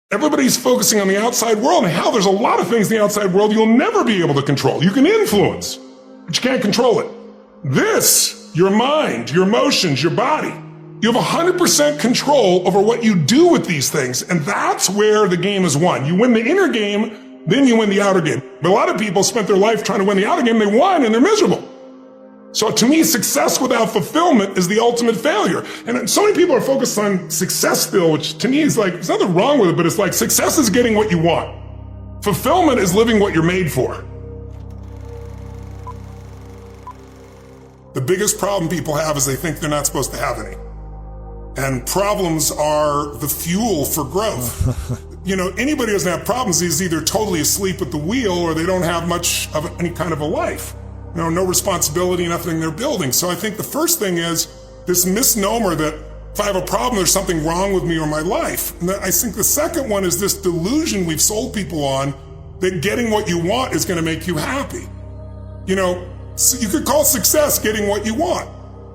Everybody's focusing on the outside world, and hell, there's a lot of things in the outside world you'll never be able to control. You can influence, but you can't control it. This, your mind, your emotions, your body, you have 100% control over what you do with these things, and that's where the game is won. You win the inner game, then you win the outer game. But a lot of people spent their life trying to win the outer game, they won, and they're miserable. So to me, success without fulfillment is the ultimate failure. And so many people are focused on success still, which to me is like, there's nothing wrong with it, but it's like success is getting what you want. Fulfillment is living what you're made for. The biggest problem people have is they think they're not supposed to have any. And problems are the fuel for growth. Anybody who doesn't have problems is either totally asleep at the wheel or they don't have much of any kind of a life. No responsibility, nothing they're building. So I think the first thing is this misnomer that if I have a problem, there's something wrong with me or my life. And I think the second one is this delusion we've sold people on that getting what you want is going to make you happy. So you could call success getting what you want.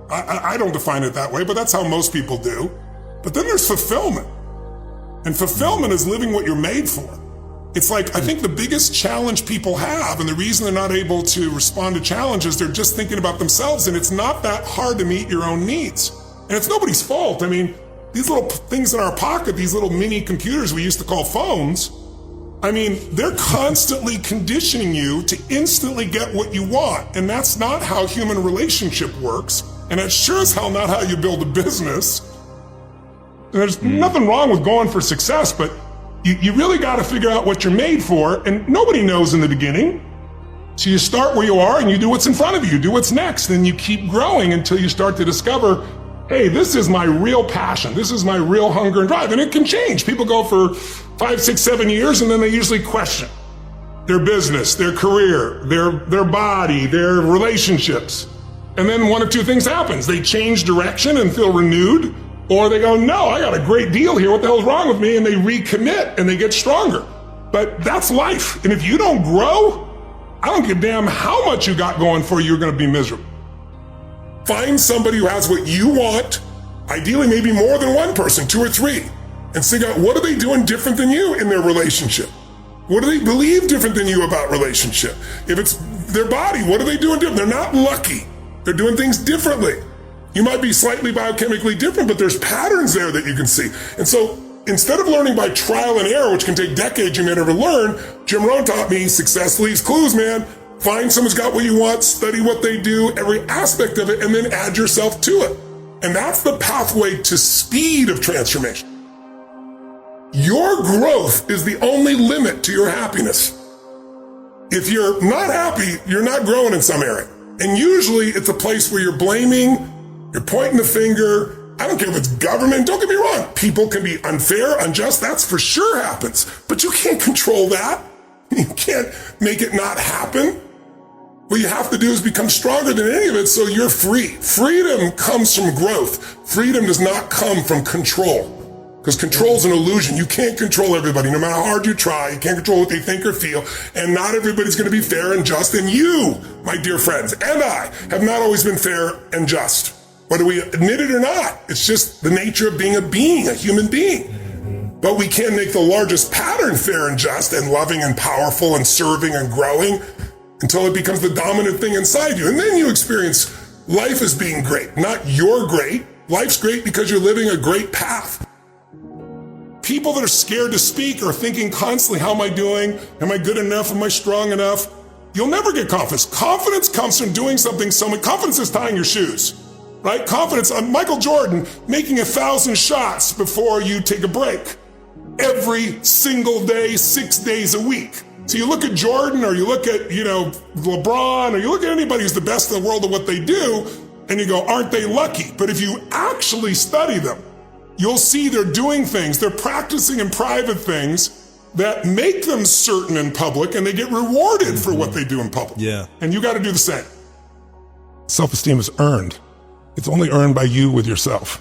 I don't define it that way, but that's how most people do. But then there's fulfillment. And fulfillment is living what you're made for. It's like, I think the biggest challenge people have, and the reason they're not able to respond to challenges, they're just thinking about themselves, and it's not that hard to meet your own needs. And it's nobody's fault. I mean, these little things in our pocket, these little mini computers we used to call phones, they're constantly conditioning you to instantly get what you want. And that's not how human relationship works. And that's sure as hell not how you build a business. And there's nothing wrong with going for success, but you really got to figure out what you're made for, and nobody knows in the beginning. So you start where you are and you do what's in front of you, you do what's next, and you keep growing until you start to discover, hey, this is my real passion, this is my real hunger and drive, and it can change. People go for 5, 6, 7 years, and then they usually question their business, their career, their body, their relationships. And then one of two things happens. They change direction and feel renewed, or they go, no, I got a great deal here. What the hell's wrong with me? And they recommit and they get stronger. But that's life. And if you don't grow, I don't give a damn how much you got going for you, you're going to be miserable. Find somebody who has what you want, ideally maybe more than one person, 2 or 3, and figure out what are they doing different than you in their relationship? What do they believe different than you about relationship? If it's their body, what are they doing different? They're not lucky. They're doing things differently. You might be slightly biochemically different, but there's patterns there that you can see. And so instead of learning by trial and error, which can take decades you may never learn, Jim Rohn taught me success leaves clues, man. Find someone's got what you want, study what they do, every aspect of it, and then add yourself to it. And that's the pathway to speed of transformation. Your growth is the only limit to your happiness. If you're not happy, you're not growing in some area. And usually it's a place where you're blaming, you're pointing the finger. I don't care if it's government. Don't get me wrong. People can be unfair, unjust. That's for sure happens. But you can't control that. You can't make it not happen. What you have to do is become stronger than any of it so you're free. Freedom comes from growth. Freedom does not come from control. Because control is an illusion. You can't control everybody. No matter how hard you try, you can't control what they think or feel. And not everybody's going to be fair and just. And you, my dear friends, and I have not always been fair and just. Whether we admit it or not, it's just the nature of being a human being. But we can make the largest pattern fair and just and loving and powerful and serving and growing until it becomes the dominant thing inside you. And then you experience life as being great. Not you're great. Life's great because you're living a great path. People that are scared to speak are thinking constantly, how am I doing? Am I good enough? Am I strong enough? You'll never get confidence. Confidence comes from doing something. Confidence is tying your shoes. Right? Confidence, Michael Jordan making 1,000 shots before you take a break. Every single day, 6 days a week. So you look at Jordan or you look at, LeBron or you look at anybody who's the best in the world at what they do and you go, aren't they lucky? But if you actually study them, you'll see they're doing things, they're practicing in private things that make them certain in public and they get rewarded for what they do in public. Yeah. And you got to do the same. Self-esteem is earned. It's only earned by you with yourself.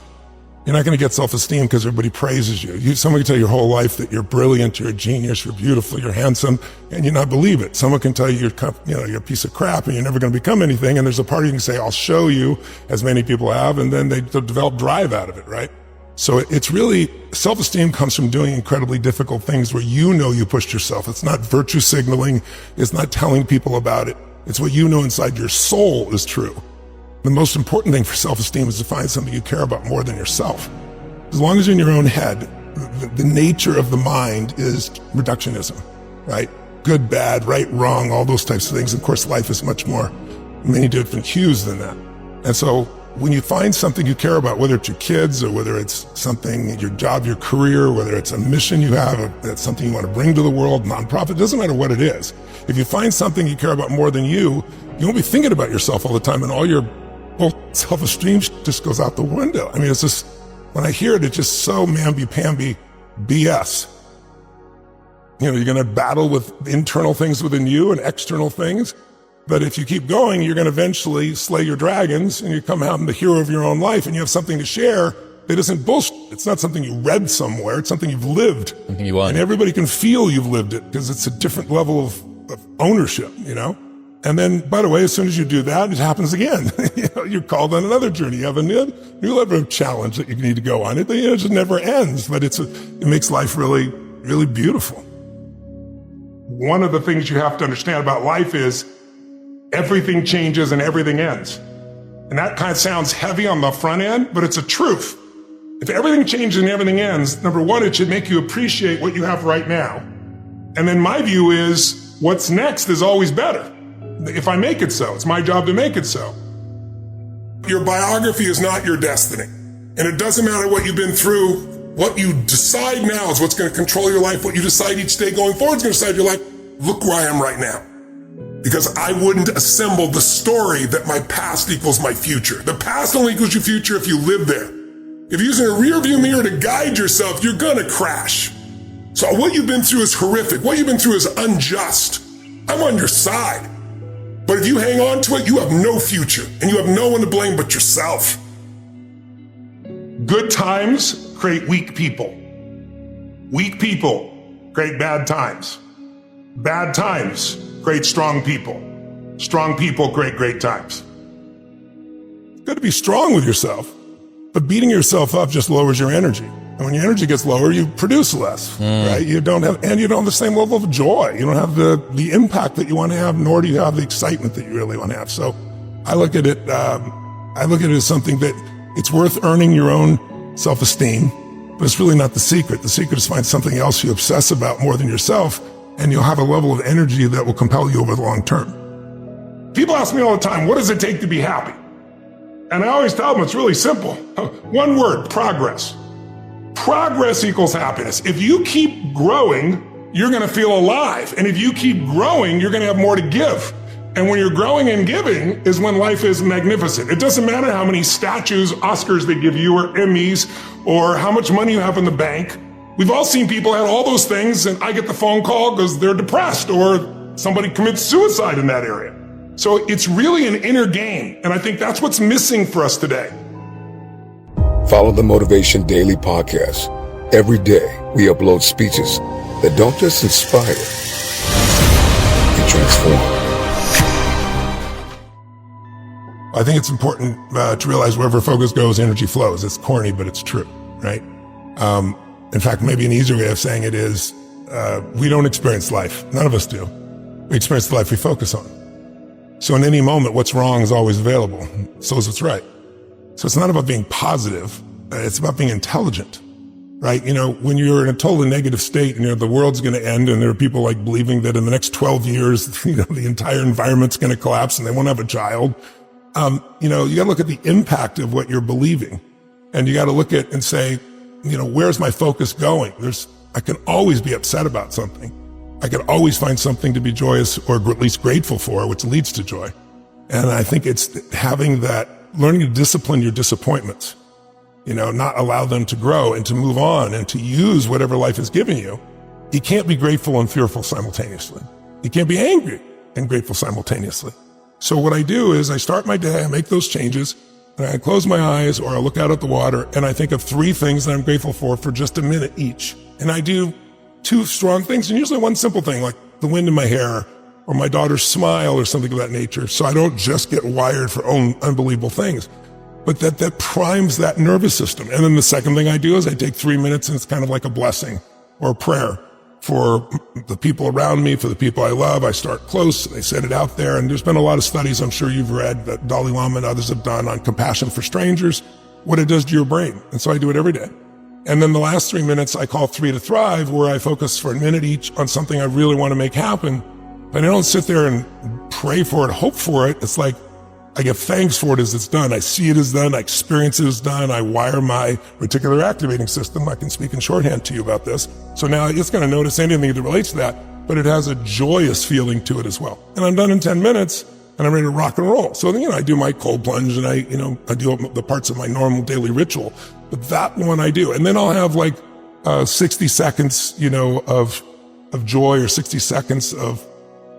You're not going to get self-esteem because everybody praises you. Someone can tell you your whole life that you're brilliant, you're a genius, you're beautiful, you're handsome, and you not believe it. Someone can tell you you're a piece of crap and you're never going to become anything. And there's a part you can say, I'll show you, as many people have, and then they develop drive out of it, right? So it's really, self-esteem comes from doing incredibly difficult things where you know you pushed yourself. It's not virtue signaling. It's not telling people about it. It's what you know inside your soul is true. The most important thing for self-esteem is to find something you care about more than yourself. As long as you're in your own head, the nature of the mind is reductionism, right? Good, bad, right, wrong, all those types of things. Of course, life is much more, many different hues than that. And so when you find something you care about, whether it's your kids or whether it's something, your job, your career, whether it's a mission you have, or that's something you want to bring to the world, nonprofit, it doesn't matter what it is. If you find something you care about more than you won't be thinking about yourself all the time, and all your whole self-esteem just goes out the window. I mean, it's just, when I hear it, it's just so mamby-pamby BS. You know, you're going to battle with internal things within you and external things. But if you keep going, you're going to eventually slay your dragons and you come out the hero of your own life, and you have something to share that isn't bullshit. It's not something you read somewhere. It's something you've lived. Something you want. And everybody can feel you've lived it because it's a different level of ownership, you know? And then, by the way, as soon as you do that, it happens again. You're called on another journey. You have a new level of challenge that you need to go on. It just never ends, but it makes life really, really beautiful. One of the things you have to understand about life is everything changes and everything ends. And that kind of sounds heavy on the front end, but it's a truth. If everything changes and everything ends, number one, it should make you appreciate what you have right now. And then my view is what's next is always better. If I make it so, it's my job to make it so. Your biography is not your destiny. And it doesn't matter what you've been through. What you decide now is what's going to control your life. What you decide each day going forward is going to decide your life. Look where I am right now. Because I wouldn't assemble the story that my past equals my future. The past only equals your future if you live there. If you're using a rear view mirror to guide yourself, you're going to crash. So what you've been through is horrific. What you've been through is unjust. I'm on your side. But if you hang on to it, you have no future, and you have no one to blame but yourself. Good times create weak people. Weak people create bad times. Bad times create strong people. Strong people create great times. It's good to be strong with yourself, but beating yourself up just lowers your energy. And when your energy gets lower, you produce less, right? You don't have the same level of joy. You don't have the impact that you want to have, nor do you have the excitement that you really want to have. So I look at it, as something that it's worth earning your own self-esteem, but it's really not the secret. The secret is find something else you obsess about more than yourself, and you'll have a level of energy that will compel you over the long term. People ask me all the time, what does it take to be happy? And I always tell them it's really simple. One word, progress. Progress equals happiness. If you keep growing, you're going to feel alive. And if you keep growing, you're going to have more to give. And when you're growing and giving is when life is magnificent. It doesn't matter how many statues, Oscars they give you, or Emmys, or how much money you have in the bank. We've all seen people have all those things, and I get the phone call because they're depressed, or somebody commits suicide in that area. So it's really an inner game, and I think that's what's missing for us today. Follow the Motivation Daily podcast. Every day, we upload speeches that don't just inspire, they transform. I think it's important to realize wherever focus goes, energy flows. It's corny, but it's true, right? In fact, maybe an easier way of saying it is, we don't experience life. None of us do. We experience the life we focus on. So in any moment, what's wrong is always available. So is what's right. So it's not about being positive. It's about being intelligent, right? You know, when you're in a totally negative state and the world's going to end, and there are people like believing that in the next 12 years, the entire environment's going to collapse and they won't have a child. You got to look at the impact of what you're believing, and you got to look at and say, where's my focus going? I can always be upset about something. I can always find something to be joyous or at least grateful for, which leads to joy. And I think it's having that, learning to discipline your disappointments, not allow them to grow and to move on and to use whatever life has given you. You can't be grateful and fearful simultaneously. You can't be angry and grateful simultaneously. So what I do is I start my day, I make those changes, and I close my eyes or I look out at the water and I think of 3 things that I'm grateful for just a minute each. And I do 2 strong things, and usually one simple thing like the wind in my hair or my daughter's smile or something of that nature. So I don't just get wired for unbelievable things. but that primes that nervous system. And then the second thing I do is I take 3 minutes, and it's kind of like a blessing or a prayer for the people around me, for the people I love. I start close, I set it out there, and there's been a lot of studies I'm sure you've read that Dalai Lama and others have done on compassion for strangers, what it does to your brain. And so I do it every day. And then the last 3 minutes I call 3 to Thrive, where I focus for a minute each on something I really want to make happen. But I don't sit there and pray for it, hope for it. It's like I give thanks for it as it's done. I see it as done. I experience it as done. I wire my reticular activating system. I can speak in shorthand to you about this. So now it's going to notice anything that relates to that, but it has a joyous feeling to it as well. And I'm done in 10 minutes. And I'm ready to rock and roll. So, I do my cold plunge, and I do the parts of my normal daily ritual, but that one I do. And then I'll have like 60 seconds, of joy, or 60 seconds of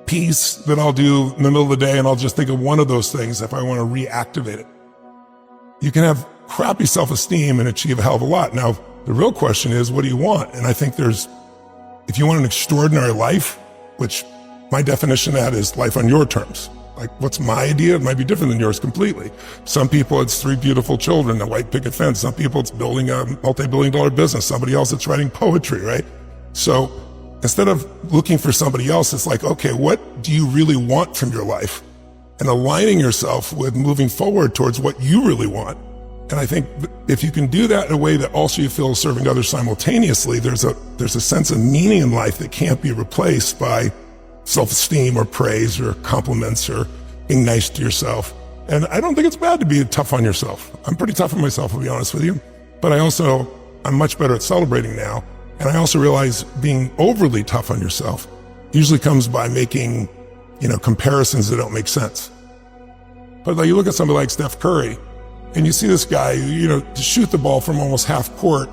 peace that I'll do in the middle of the day. And I'll just think of one of those things if I want to reactivate it. You can have crappy self-esteem and achieve a hell of a lot. Now, the real question is, what do you want? And I think if you want an extraordinary life, which my definition of that is life on your terms. Like, what's my idea? It might be different than yours completely. Some people, it's 3 beautiful children, a white picket fence. Some people, it's building a multi-billion-dollar business. Somebody else, it's writing poetry, right? So instead of looking for somebody else, it's like, okay, what do you really want from your life? And aligning yourself with moving forward towards what you really want. And I think if you can do that in a way that also you feel serving others simultaneously, there's a sense of meaning in life that can't be replaced by self-esteem or praise or compliments or being nice to yourself. And I don't think it's bad to be tough on yourself. I'm pretty tough on myself, I'll be honest with you. But I'm much better at celebrating now. And I also realize being overly tough on yourself usually comes by making, comparisons that don't make sense. But like, you look at somebody like Steph Curry, and you see this guy, to shoot the ball from almost half court,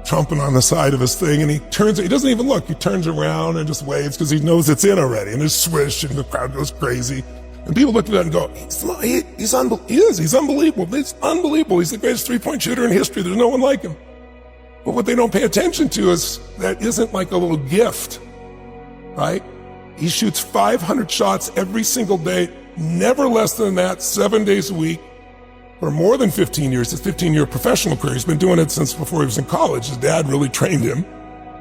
trumping on the side of his thing, and he doesn't even look. He turns around and just waves because he knows it's in already, and there's swish, and the crowd goes crazy. And people look at that and go, he's unbelievable. It's unbelievable. He's the greatest three-point shooter in history. There's no one like him. But what they don't pay attention to is that isn't like a little gift, right? He shoots 500 shots every single day, never less than that, 7 days a week, for more than 15 years. His 15-year professional career. He's been doing it since before he was in college. His dad really trained him.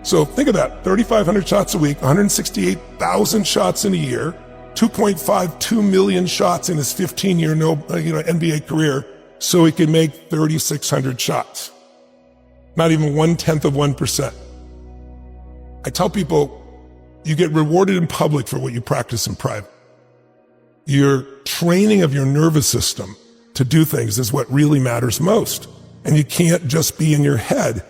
So think of that, 3,500 shots a week, 168,000 shots in a year, 2.52 million shots in his 15-year NBA career, so he can make 3,600 shots. Not even 1/10%. I tell people, you get rewarded in public for what you practice in private. Your training of your nervous system to do things is what really matters most. And you can't just be in your head.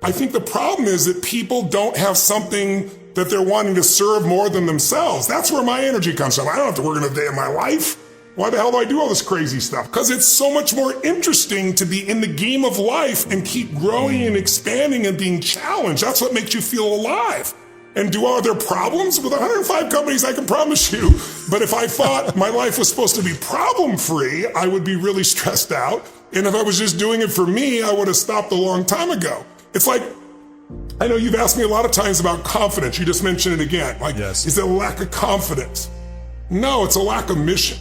I think the problem is that people don't have something that they're wanting to serve more than themselves. That's where my energy comes from. I don't have to work in a day of my life. Why the hell do I do all this crazy stuff? Because it's so much more interesting to be in the game of life and keep growing and expanding and being challenged. That's what makes you feel alive. And are there problems? With 105 companies, I can promise you. But if I thought my life was supposed to be problem-free, I would be really stressed out. And if I was just doing it for me, I would have stopped a long time ago. It's like, I know you've asked me a lot of times about confidence. You just mentioned it again. Like, yes. Is it a lack of confidence? No, it's a lack of mission,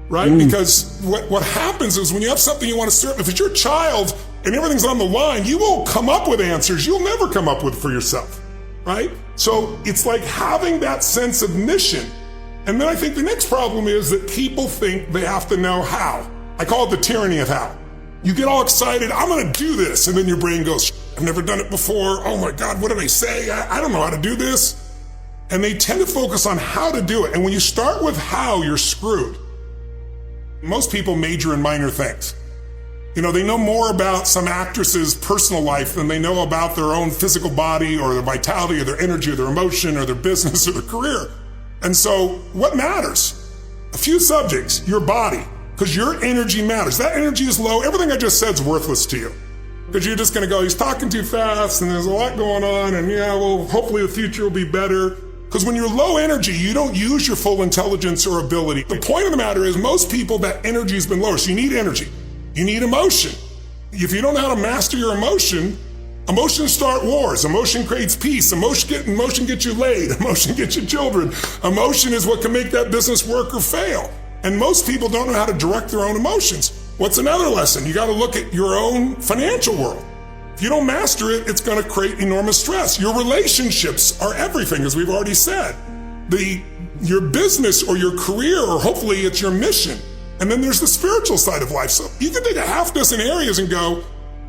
right? Because what happens is when you have something you want to serve, if it's your child and everything's on the line, you won't come up with answers you'll never come up with for yourself, right? So it's like having that sense of mission. And then I think the next problem is that people think they have to know how. I call it the tyranny of how. You get all excited, I'm gonna do this, and then your brain goes, I've never done it before, oh my God, what did I say? I don't know how to do this. And they tend to focus on how to do it. And when you start with how, you're screwed. Most people major in minor things. They know more about some actress's personal life than they know about their own physical body or their vitality or their energy or their emotion or their business or their career. And so what matters? A few subjects, your body, because your energy matters. That energy is low. Everything I just said is worthless to you. Because you're just going to go, he's talking too fast and there's a lot going on and hopefully the future will be better. Because when you're low energy, you don't use your full intelligence or ability. The point of the matter is most people, that energy has been lower. So you need energy. You need emotion. If you don't know how to master your emotions start wars. Emotion creates peace. Emotion gets you laid. Emotion gets you children. Emotion is what can make that business work or fail. And most people don't know how to direct their own emotions. What's another lesson? You got to look at your own financial world. If you don't master it, it's going to create enormous stress. Your relationships are everything, as we've already said. Your business or your career, or hopefully it's your mission. And then there's the spiritual side of life. So you can take a half dozen areas and go,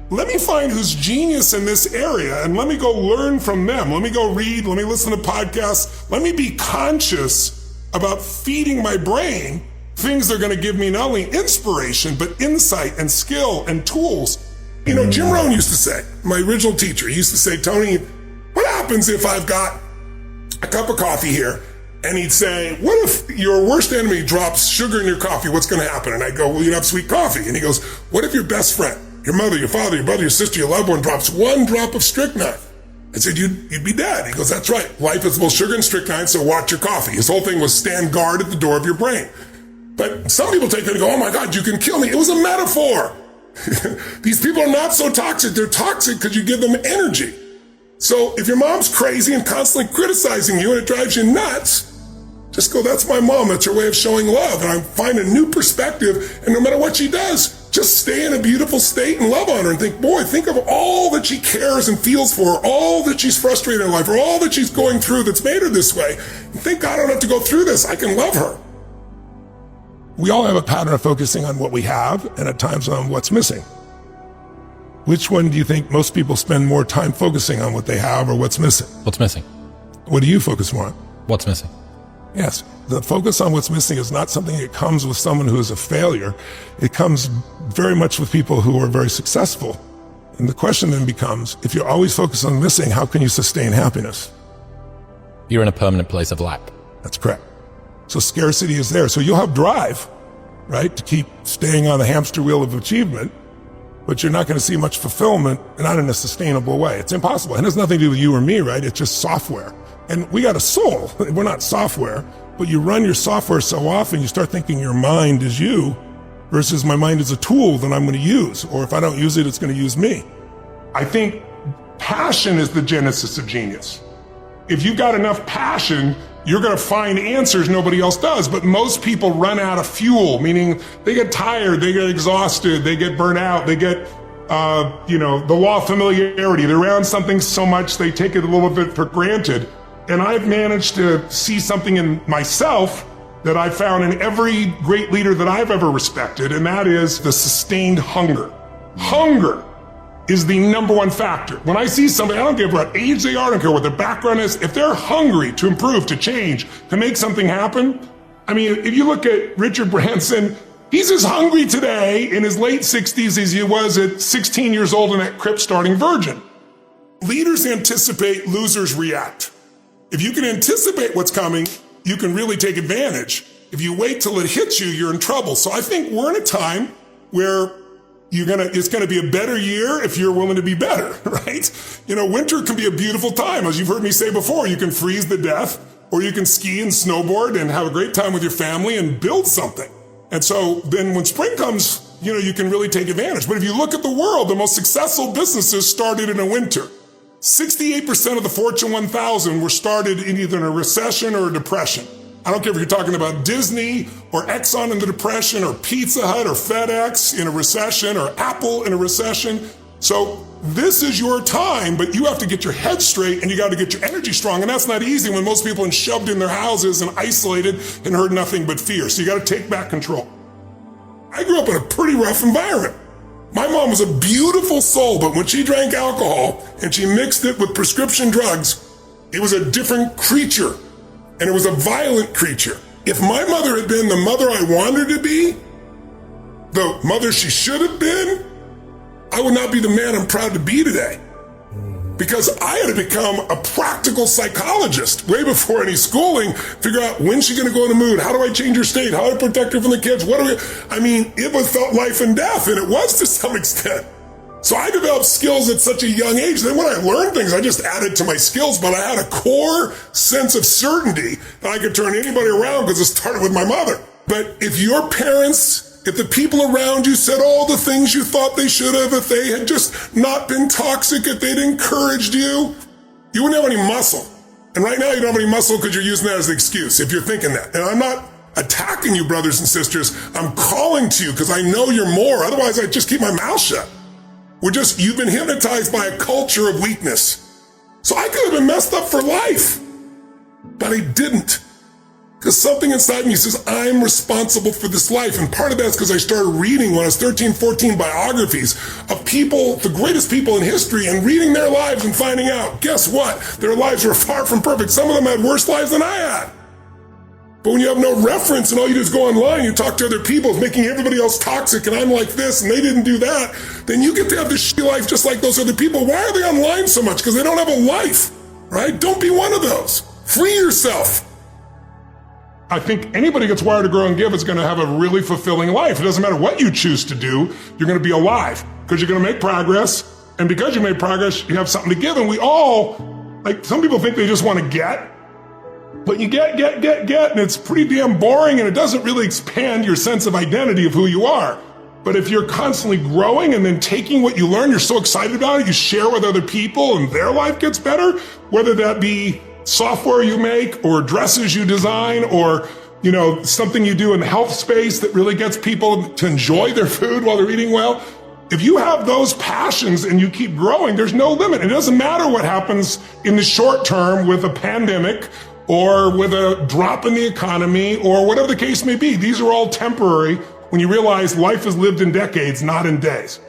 let me find who's genius in this area and let me go learn from them. Let me go read, let me listen to podcasts. Let me be conscious about feeding my brain things that are going to give me not only inspiration, but insight and skill and tools. You know, Jim Rohn used to say, my original teacher, he used to say, Tony, what happens if I've got a cup of coffee here? And he'd say, what if your worst enemy drops sugar in your coffee? What's going to happen? And I'd go, well, you'd have sweet coffee. And he goes, what if your best friend, your mother, your father, your brother, your sister, your loved one drops one drop of strychnine? I said, you'd be dead. He goes, that's right. Life is both sugar and strychnine, so watch your coffee. His whole thing was stand guard at the door of your brain. But some people take it and go, oh my God, you can kill me. It was a metaphor. These people are not so toxic. They're toxic because you give them energy. So if your mom's crazy and constantly criticizing you and it drives you nuts, just go, that's my mom. That's her way of showing love. And I find a new perspective. And no matter what she does, just stay in a beautiful state and love on her and think, boy, think of all that she cares and feels for, all that she's frustrated in life, or all that she's going through that's made her this way. And think, God, I don't have to go through this. I can love her. We all have a pattern of focusing on what we have and at times on what's missing. Which one do you think most people spend more time focusing on, what they have or what's missing? What's missing? What do you focus more on? What's missing? Yes, the focus on what's missing is not something that comes with someone who is a failure. It comes very much with people who are very successful. And the question then becomes, if you're always focused on missing, how can you sustain happiness? You're in a permanent place of lack. That's correct. So scarcity is there. So you'll have drive, right, to keep staying on the hamster wheel of achievement, but you're not going to see much fulfillment, and not in a sustainable way. It's impossible. It has nothing to do with you or me, right? It's just software. And we got a soul. We're not software, but you run your software so often, you start thinking your mind is you versus my mind is a tool that I'm going to use. Or if I don't use it, it's going to use me. I think passion is the genesis of genius. If you've got enough passion, you're going to find answers nobody else does. But most people run out of fuel, meaning they get tired, they get exhausted, they get burnt out, they get, the law of familiarity. They're around something so much, they take it a little bit for granted. And I've managed to see something in myself that I found in every great leader that I've ever respected, and that is the sustained hunger. Hunger is the number one factor. When I see somebody, I don't care what age they are, I don't care what their background is, if they're hungry to improve, to change, to make something happen. I mean, if you look at Richard Branson, he's as hungry today in his late 60s as he was at 16 years old in that crypt starting Virgin. Leaders anticipate, losers react. If you can anticipate what's coming, you can really take advantage. If you wait till it hits you, you're in trouble. So I think we're in a time where it's gonna be a better year if you're willing to be better, right? Winter can be a beautiful time. As you've heard me say before, you can freeze to death, or you can ski and snowboard and have a great time with your family and build something. And so then when spring comes, you can really take advantage. But if you look at the world, the most successful businesses started in a winter. 68% of the Fortune 1000 were started in either a recession or a depression. I don't care if you're talking about Disney or Exxon in the depression or Pizza Hut or FedEx in a recession or Apple in a recession. So this is your time, but you have to get your head straight and you got to get your energy strong. And that's not easy when most people are shoved in their houses and isolated and heard nothing but fear. So you got to take back control. I grew up in a pretty rough environment. My mom was a beautiful soul, but when she drank alcohol and she mixed it with prescription drugs, it was a different creature, and it was a violent creature. If my mother had been the mother I wanted her to be, the mother she should have been, I would not be the man I'm proud to be today. Because I had to become a practical psychologist way before any schooling, figure out when's she gonna go in the mood, how do I change her state, how do I protect her from the kids, it was felt life and death, and it was to some extent. So I developed skills at such a young age. Then when I learned things, I just added to my skills, but I had a core sense of certainty that I could turn anybody around because it started with my mother. But if your parents, if the people around you said all the things you thought they should have, if they had just not been toxic, if they'd encouraged you, you wouldn't have any muscle. And right now you don't have any muscle because you're using that as an excuse if you're thinking that. And I'm not attacking you, brothers and sisters. I'm calling to you because I know you're more. Otherwise, I'd just keep my mouth shut. You've been hypnotized by a culture of weakness. So I could have been messed up for life, but I didn't. Because something inside me says, I'm responsible for this life. And part of that is because I started reading when I was 13, 14 biographies of people, the greatest people in history, and reading their lives and finding out, guess what? Their lives were far from perfect. Some of them had worse lives than I had. But when you have no reference and all you do is go online, you talk to other people, making everybody else toxic, and I'm like this, and they didn't do that, then you get to have this shitty life just like those other people. Why are they online so much? Because they don't have a life, right? Don't be one of those. Free yourself. I think anybody who gets wired to grow and give is going to have a really fulfilling life. It doesn't matter what you choose to do, you're going to be alive because you're going to make progress. And because you made progress, you have something to give. And we all, like, some people think they just want to get, but you get, and it's pretty damn boring and it doesn't really expand your sense of identity of who you are. But if you're constantly growing and then taking what you learn, you're so excited about it, you share with other people and their life gets better, whether that be software you make or dresses you design or, something you do in the health space that really gets people to enjoy their food while they're eating well. If you have those passions and you keep growing, there's no limit. It doesn't matter what happens in the short term with a pandemic or with a drop in the economy or whatever the case may be. These are all temporary when you realize life is lived in decades, not in days.